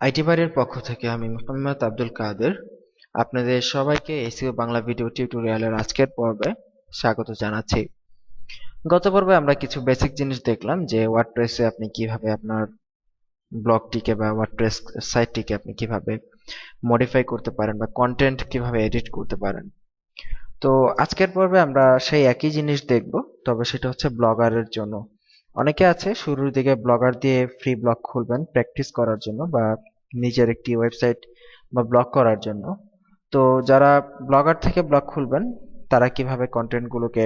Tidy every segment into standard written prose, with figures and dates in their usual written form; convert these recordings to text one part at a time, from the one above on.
IT বাড়ির পক্ষ থেকে আমি মোহাম্মদ আব্দুল কাদের আপনাদের সবাইকে এসইও বাংলা ভিডিও টিউটোরিয়ালের আজকের পর্বে স্বাগত জানাচ্ছি। গত পর্বে আমরা কিছু বেসিক জিনিস দেখলাম যে ওয়ার্ডপ্রেসে আপনি কিভাবে আপনার ব্লগটিকে বা ওয়ার্ডপ্রেস সাইটটিকে আপনি কিভাবে মডিফাই করতে পারেন বা কন্টেন্ট কিভাবে এডিট করতে পারেন। তো আজকের পর্বে আমরা সেই একই জিনিস দেখব, তবে সেটা হচ্ছে ব্লগারের জন্য। অনেকে আছে শুরুর দিকে ব্লগার দিয়ে ফ্রি ব্লগ খুলবেন প্র্যাকটিস করার জন্য বা নিজের একটি ওয়েবসাইট বা ব্লগ করার জন্য। তো যারা ব্লগার থেকে ব্লগ খুলবেন তারা কিভাবে কন্টেন্টগুলোকে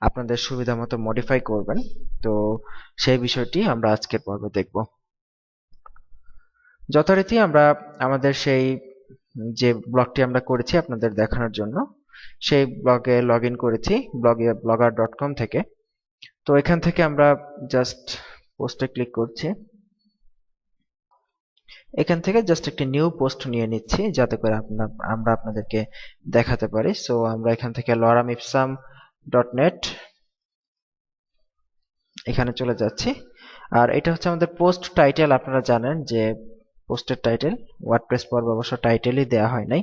আপনাদের সুবিধা মতো মডিফাই করবেন, তো সেই বিষয়টি আমরা আজকের পর্বে দেখব। যথারীতি আমরা আমাদের সেই যে ব্লগটি আমরা করেছি আপনাদের দেখানোর জন্য সেই ব্লগে লগ ইন করেছি blogger.com থেকে। তো এখান থেকে আমরা জাস্ট পোস্টে ক্লিক করছি। এখান থেকে জাস্ট একটি নিউ পোস্ট নিয়ে নিচ্ছি যাতে করে আমরা আপনাদেরকে দেখাতে পারি। সো আমরা এখান থেকে loramipsam.net এখানে চলে যাচ্ছি। আর এটা হচ্ছে আমাদের পোস্ট টাইটেল। আপনারা জানেন যে পোস্টের টাইটেল ওয়ার্ডপ্রেস পর্বে অবশ্য টাইটেলই দেওয়া হয় নাই।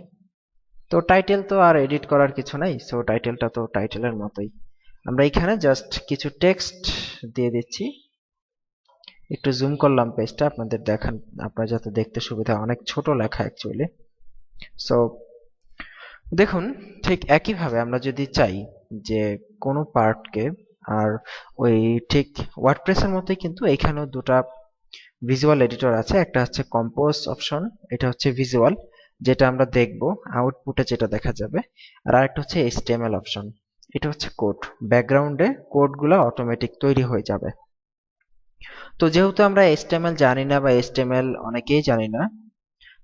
তো টাইটেল তো আর এডিট করার কিছু নাই, সো টাইটেলটা তো টাইটেলের মতোই। আমরা এখানে জাস্ট কিছু টেক্সট দিয়ে দিচ্ছি। একটু জুম করলাম পেজটা আপনাদের দেখান, আপনারা যাতে দেখতে সুবিধা, অনেক ছোট লেখা অ্যাকচুয়ালি। সো দেখুন, ঠিক একইভাবে আমরা যদি চাই যে কোনো পার্টকে, আর ওই ঠিক ওয়ার্ডপ্রেসের মতোই কিন্তু এখানেও দুটা ভিজুয়াল এডিটর আছে। একটা হচ্ছে কম্পোজ অপশন, এটা হচ্ছে ভিজুয়াল যেটা আমরা দেখব আউটপুটে যেটা দেখা যাবে। আর আরেকটা হচ্ছে এইচটিএমএল অপশন, এটা হচ্ছে কোড। ব্যাকগ্রাউন্ডে কোডগুলো অটোমেটিক তৈরি হয়ে যাবে। তো যেহেতু আমরা এইচটিএমএল জানি না বা এইচটিএমএল অনেকেই জানি না,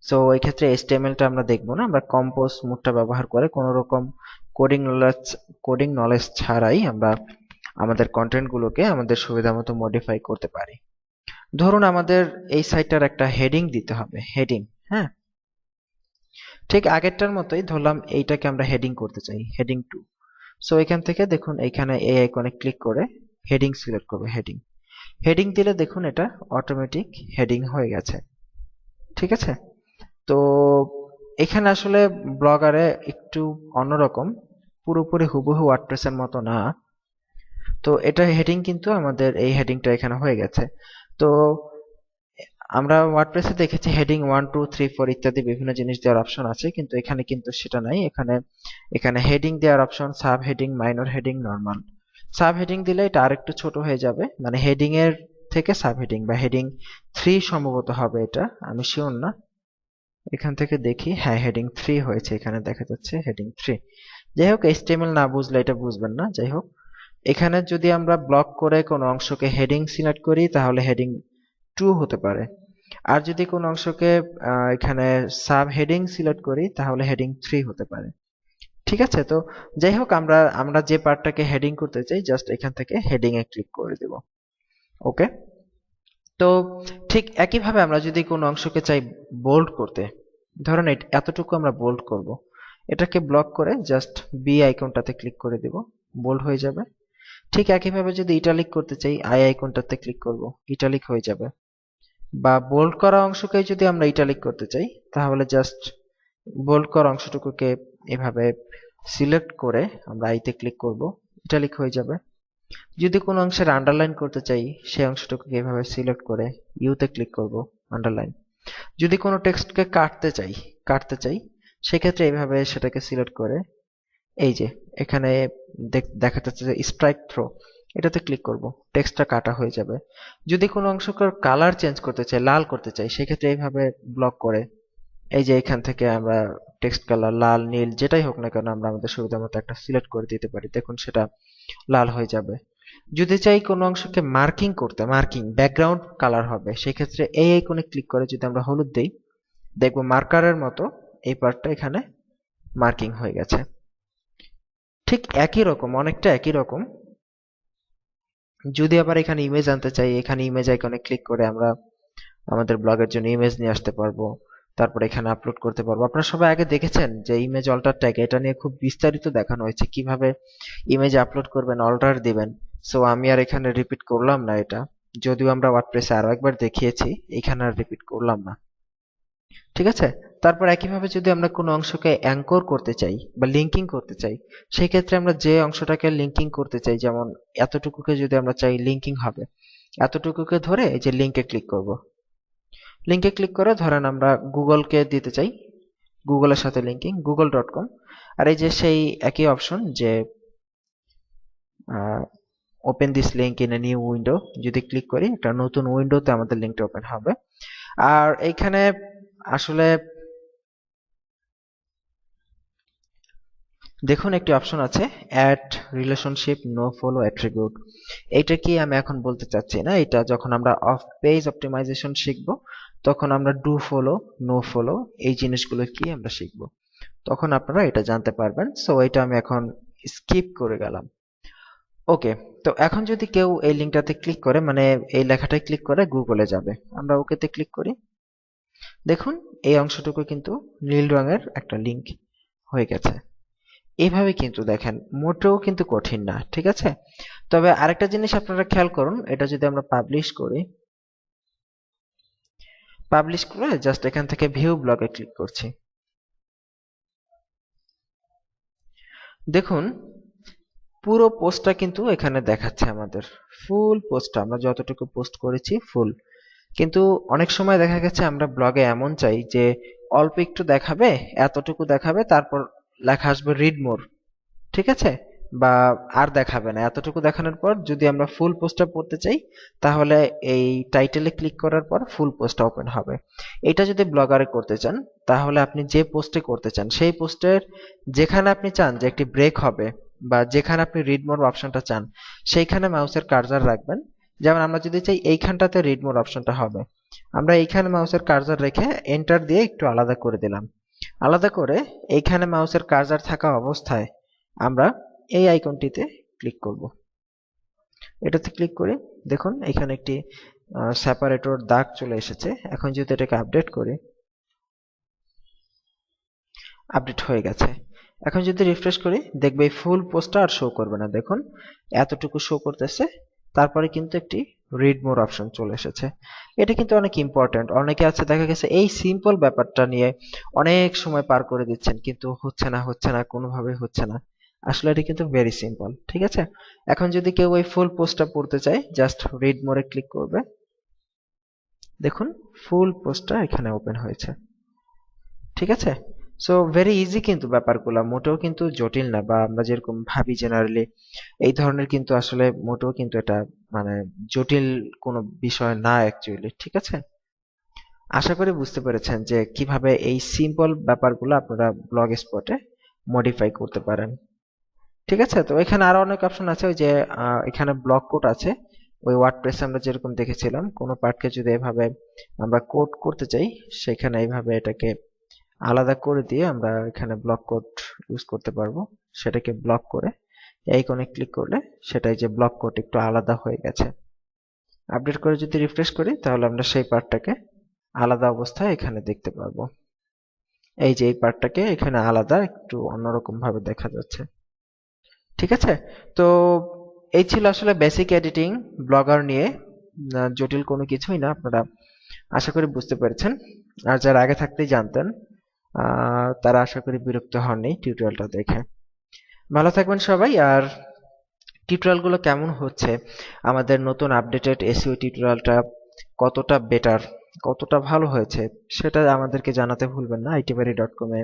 সো এই ক্ষেত্রে এইচটিএমএলটা আমরা দেখব না। আমরা কম্পোজ মোডটা ব্যবহার করে কোনো রকম কোডিং নলেজ ছাড়াই আমরা আমাদের কন্টেন্টগুলোকে আমাদের সুবিধা মতো মডিফাই করতে পারি। ধরুন আমাদের এই সাইটটার একটা হেডিং দিতে হবে, হেডিং। হ্যাঁ, ঠিক আগেরটার মতোই ধরলাম এইটাকে আমরা হেডিং করতে চাই, হেডিং 2। সো এখান থেকে দেখুন এইখানে এই আইকনে ক্লিক করে হেডিং সিলেক্ট করবে, হেডিং। হেডিং দিলে দেখুন এটা অটোমেটিক হেডিং হয়ে গেছে। ঠিক আছে। তো এখানে আসলে ব্লগারে একটু অন্যরকম, পুরোপুরি হুবহু ওয়ার্ডপ্রেসের মতো না। তো এটা হেডিং, কিন্তু আমাদের এই হেডিংটা এখানে হয়ে গেছে। তো আমরা ওয়ার্ডপ্রেসে দেখেছি হেডিং 1 2 3 4 ইত্যাদি বিভিন্ন জিনিস দেওয়ার অপশন আছে, কিন্তু এখানে কিন্তু সেটা নাই। এখানে হেডিং দেওয়ার option, sub heading, minor heading, normal. Sub heading দিলে এটা আরেকটু ছোট হয়ে যাবে, মানে হেডিং এর থেকে সাব হেডিং বা হেডিং 3 সম্ভবত হবে, এটা আমি শিওর না। এখান থেকে দেখি, হ্যাঁ হেডিং 3 হয়েছে, এখানে দেখা যাচ্ছে হেডিং 3। যাই হোক, এইচটিএমএল না বুঝলে এটা বুঝবেন না। যাই হোক, এখানে যদি আমরা ব্লক করে কোনো অংশকে হেডিং সিলেক্ট করি তাহলে হেডিং 2 হতে পারে। আর যদি কোনো অংশকে এখানে সাব হেডিং সিলেক্ট করি তাহলে হেডিং 3 হতে পারে। ঠিক আছে। তো যাই হোক, আমরা আমরা যে পার্টটাকে হেডিং করতে চাই জাস্ট এখান থেকে হেডিং এ ক্লিক করে দেব। ওকে। তো ঠিক একইভাবে আমরা যদি কোনো অংশকে চাই বোল্ড করতে, ধরুন এতটুকু আমরা বোল্ড করব, এটাকে ব্লক করে জাস্ট বি আইকনটাতে ক্লিক করে দেব, বোল্ড হয়ে যাবে। ঠিক একইভাবে যদি ইটালিক করতে চাই আই আইকনটাতে ক্লিক করব, ইটালিক হয়ে যাবে। বা বোল্ড করা অংশকে যদি আমরা ইটালিক করতে চাই তাহলে জাস্ট বোল্ড করা অংশটুকুকে এভাবে সিলেক্ট করে আমরা আইতে ক্লিক করব, ইটালিক হয়ে যাবে। যদি কোনো অংশের আন্ডারলাইন করতে চাই সেই অংশটুকুকে এভাবে সিলেক্ট করে ইউতে ক্লিক করব, আন্ডারলাইন। যদি কোনো টেক্সটকে কাটতে চাই সেক্ষেত্রে এইভাবে সেটাকে সিলেক্ট করে এই যে এখানে দেখা যাচ্ছে যে স্ট্রাইক থ্রো, এটাতে ক্লিক করব, টেক্সটটা কাটা হয়ে যাবে। যদি কোনো অংশকে কালার চেঞ্জ করতে চাই, লাল করতে চাই, সেক্ষেত্রে এইভাবে ব্লক করে এই যে এখান থেকে আমরা টেক্সট কালার লাল, নীল যেটাই হোক না কেন আমরা আমাদের সুবিধা মতো একটা সিলেক্ট করে দিতে পারি, দেখুন সেটা লাল হয়ে যাবে। যদি চাই কোনো অংশকে মার্কিং করতে, মার্কিং ব্যাকগ্রাউন্ড কালার হবে, সেক্ষেত্রে এই আইকনে ক্লিক করে যদি আমরা হলুদ দেই, দেখবো মার্কারের মতো এই পার্টটা এখানে মার্কিং হয়ে গেছে। ঠিক একই রকম, অনেকটা একই রকম। যদি আবার এখানে ইমেজ আনতে চাই, এখানে ইমেজ আইকনে ক্লিক করে আমরা আমাদের ব্লগের জন্য ইমেজ নিয়ে আসতে পারবো, তারপর এখানে আপলোড করতে পারবো। আপনারা সবাই আগে দেখেছেন যে ইমেজ অল্টার ট্যাগ, এটা নিয়ে খুব বিস্তারিত দেখানো হয়েছে কিভাবে ইমেজ আপলোড করবেন, অল্টার দিবেন। সো আমি আর এখানে রিপিট করলাম না এটা, যদিও আমরা ওয়ার্ডপ্রেসে আরো একবার দেখিয়েছি, এখানে আর রিপিট করলাম না। ঠিক আছে। তারপর একইভাবে যদি আমরা কোনো অংশকে অ্যাঙ্কর করতে চাই বা লিঙ্কিং করতে চাই, সেই ক্ষেত্রে আমরা যে অংশটাকে লিঙ্কিং করতে চাই, যেমন এতটুকুকে যদি আমরা চাই লিঙ্কিং হবে, এতটুকুকে ধরে এই যে লিঙ্কে ক্লিক করব। লিঙ্কে ক্লিক করে ধরেন আমরা গুগলকে দিতে চাই, গুগলের সাথে লিঙ্কিং google.com। আর এই যে সেই একই অপশন যে open this link in a new window, যদি ক্লিক করি একটা নতুন উইন্ডোতে আমাদের লিঙ্কটা ওপেন হবে। আর এইখানে আসলে দেখুন একটি অপশন আছে add relationship no follow attribute. এইটা কি আমি এখন বলতে চাচ্ছি না, এটা যখন আমরা অফ পেজ অপটিমাইজেশন শিখবো তখন আমরা ডু ফলো, নো ফলো এই জিনিসগুলো কি আমরা শিখবো, তখন আপনারা এটা জানতে পারবেন। সো এটা আমি এখন স্কিপ করে গেলাম। ওকে, তো এখন যদি কেউ এই লিঙ্কটাতে ক্লিক করে, মানে এই লেখাটায় ক্লিক করে গুগলে যাবে, আমরা ওকেতে ক্লিক করি। দেখুন এই অংশটুকু কিন্তু নীল রঙের একটা লিঙ্ক হয়ে গেছে। এইভাবে কিন্তু দেখেন মোটেও কিন্তু কঠিন না, ঠিক আছে। তবে আরেকটা জিনিস আপনারা খেয়াল করুন, এটা যদি আমরা পাবলিশ করি, পাবলিশ করে জাস্ট এখান থেকে ভিউ ব্লগে ক্লিক করছি, দেখুন পুরো পোস্টটা কিন্তু এখানে দেখাচ্ছে আমাদের, ফুল পোস্টটা আমরা যতটুকু পোস্ট করেছি ফুল। কিন্তু অনেক সময় দেখা গেছে আমরা ব্লগে এমন চাই যে অল্প একটু দেখাবে, এতটুকু দেখাবে, তারপর লেখা আসবে রিড মোর, ঠিক আছে, বা আর দেখাবে না, এতটুকু দেখানোর পর যদি আমরা ফুল পোস্টটা পড়তে চাই তাহলে এই টাইটেলে ক্লিক করার পর ফুল পোস্টটা ওপেন হবে। এটা যদি ব্লগারে করতে চান তাহলে আপনি যে পোস্টে করতে চান সেই পোস্টের যেখানে আপনি চান যে একটি ব্রেক হবে বা যেখানে আপনি রিড মোর অপশনটা চান সেইখানে মাউসের কার্সার রাখবেন। যেমন আমরা যদি চাই এইখানটাতে রিড মোর অপশনটা হবে, আমরা এইখানে মাউসের কার্সার রেখে এন্টার দিয়ে একটু আলাদা করে দিলাম। আলাদা করে এইখানে মাউসের কার্সার থাকা অবস্থায় আমরা এই আইকনটিতে ক্লিক করব। এটাতে ক্লিক করি, দেখুন এখানে একটি সেপারেটর দাগ চলে এসেছে। এখন যদি এটাকে আপডেট করি, আপডেট হয়ে গেছে। এখন যদি রিফ্রেশ করি দেখবে এই ফুল পোস্টটা আর শো করবে না, দেখুন এতটুকু শো করতেছে, তারপরে কিন্তু একটি রিড মোর অপশন চলে এসেছে। এটা কিন্তু অনেক ইম্পর্টেন্ট। অনেকে আছে দেখা গেছে এই সিম্পল ব্যাপারটা নিয়ে অনেক সময় পার করে দিচ্ছেন কিন্তু হচ্ছে না কোনোভাবেই হচ্ছে না। আসলে এটা কিন্তু ভেরি সিম্পল, ঠিক আছে। এখন যদি কেউ ওই ফুল পোস্টটা পড়তে চায় জাস্ট রিড মোরে ক্লিক করবে, দেখুন ফুল পোস্টটা এখানে ওপেন হয়েছে, ঠিক আছে। সো ভেরি ইজি কিন্তু ব্যাপারগুলো মোটেও কিন্তু জটিল না, বা আমরা যেরকম ভাবি জেনারেলি এই ধরনের কিন্তু আসলে মোটেও কিন্তু এটা মানে জটিল কোনো বিষয় না অ্যাকচুয়ালি, ঠিক আছে। আশা করি বুঝতে পেরেছেন যে কিভাবে এই সিম্পল ব্যাপারগুলো আপনারা ব্লগ স্পটে মডিফাই করতে পারেন, ঠিক আছে। তো এখানে আরো অনেক অপশন আছে, ওই যে এখানে ব্লক কোড আছে, ওই ওয়ার্ডপ্রেসে আমরা যেরকম দেখেছিলাম কোনো পার্টকে যদি এভাবে আমরা কোড করতে চাই সেখানে এইভাবে এটাকে আলাদা করে দিয়ে আমরা এখানে ব্লক কোড ইউজ করতে পারবো। সেটাকে ব্লক করে এই আইকনে ক্লিক করলে সেটাই যে ব্লক কোড একটু আলাদা হয়ে গেছে। আপডেট করে যদি রিফ্রেশ করি তাহলে আমরা সেই পার্টটাকে আলাদা অবস্থায় এখানে দেখতে পারবো। এই যে এই পার্টটাকে এখানে আলাদা একটু অন্যরকম ভাবে দেখা যাচ্ছে, ঠিক আছে। তো এই ছিল আসলে বেসিক এডিটিং ব্লগার নিয়ে, জটিল কোনো কিছুই না, আপনারা আশা করি বুঝতে পেরেছেন। আর যারা আগে থাকতেই জানতেন তারা আশা করি বিরক্ত হননি টিউটোরিয়ালটা দেখে। ভালো থাকবেন সবাই। আর টিউটোরিয়ালগুলো কেমন হচ্ছে, আমাদের নতুন আপডেটেড এসইও টিউটোরিয়ালটা কতটা বেটার, কতটা ভালো হয়েছে সেটা আমাদেরকে জানাতে ভুলবেন না। itbari.com এ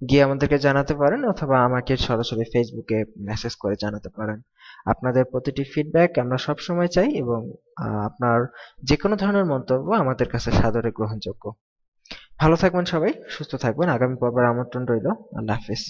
গিয়ে আমাদেরকে জানাতে পারেন অথবা আমাকে সরাসরি ফেসবুকে মেসেজ করে জানাতে পারেন। আপনাদের প্রতিটি ফিডব্যাক আমরা সব সময় চাই এবং আপনার যে কোনো ধরনের মন্তব্য আমাদের কাছে সাদরে গ্রহণযোগ্য। ভালো থাকবেন সবাই, সুস্থ থাকবেন। আগামী পর্বের আমন্ত্রণ রইল। আল্লাহ হাফিজ।